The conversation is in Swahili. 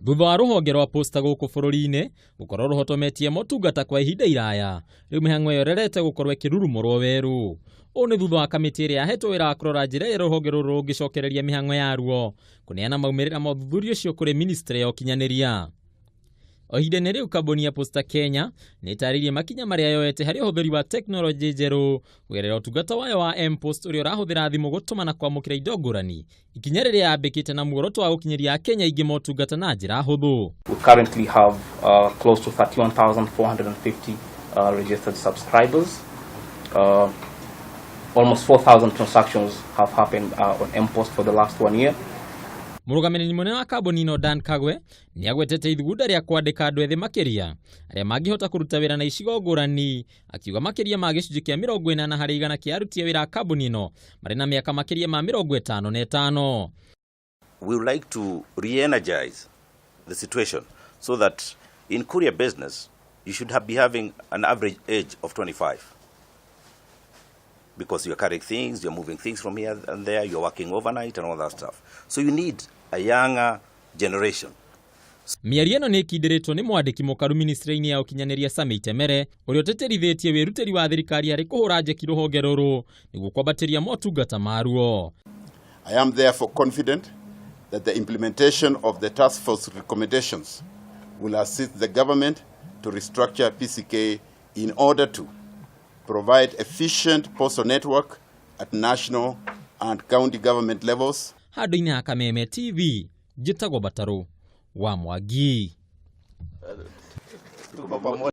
Thutha wa rũhonge rwa posta gũkũ bũrũri-inĩ gũkorwo rũhotometie motungata kwa ihinda iraya, rĩu mĩhang'o ĩyo ĩrerete gũkorwo ĩkĩrurumũrwo werũ. Ũũ nĩ thutha wa kamĩtĩ ĩrĩa yahetwo wĩra wa kũrora njĩra ĩrĩa rũhonge rũrũ rũngĩcokereria mĩhang'o yaruo kũneana maumĩrĩra ma ũthuthuria ũcio kũrĩ ministry ya ũkinyanĩria. O ihinda-inĩ rĩu kambuni ya Posta Kenya nĩ ĩtarĩirie makinya marĩa yoete harĩ ũhũthĩri wa tekinoronjĩ njerũ kũgerera ũtungata wayo wa M-Post ũrĩa ũrahũthĩra thimũ gũtũma na kwamũkĩra indo ngũrani, ikinya rĩrĩa yambĩkĩte na muoroto wa gũkinyĩria Akenya aingĩ motungata na njĩra hũthũ. We currently have close to 31,450 registered subscribers. Almost 4,000 transactions have happened on M-Post for the last 1 year. Mũrũgamĩrĩri mũnene wa kambuni ĩno Dan Kagwe nĩ agwetete ithugunda rĩa kwandĩka andũ ethĩ makĩria arĩa mangĩhota kũruta wĩra na icigo ngũrani, akiuga makĩria ma gĩcunjĩ kĩa 40 harĩ igana kĩa aruti wĩra a kambuni ĩno marĩ na mĩaka makĩria ma 55. We would like to re-energize the situation so that in courier business you should be having an average age of 25. Because you're carrying things, you're moving things from here and there, you're working overnight and all that stuff. So you need a younger generation. Mĩario ĩno nĩ ĩkindĩrĩtwo nĩ mwandĩki mũkaru ministry-inĩ ya ũkinyanĩria Sami Itemere, ũrĩa ũtĩtĩrithĩtie wĩrutĩri wa thirikari harĩ kũhũra njeki rũhonge rũrũ nĩguo kwambatĩria motungata maruo. I am therefore confident that the implementation of the task force recommendations will assist the government to restructure PCK in order to provide efficient postal network at national and county government levels. Handũ-inĩ ha Kameme TV, njĩtagwo Batarũ wa Mwangi.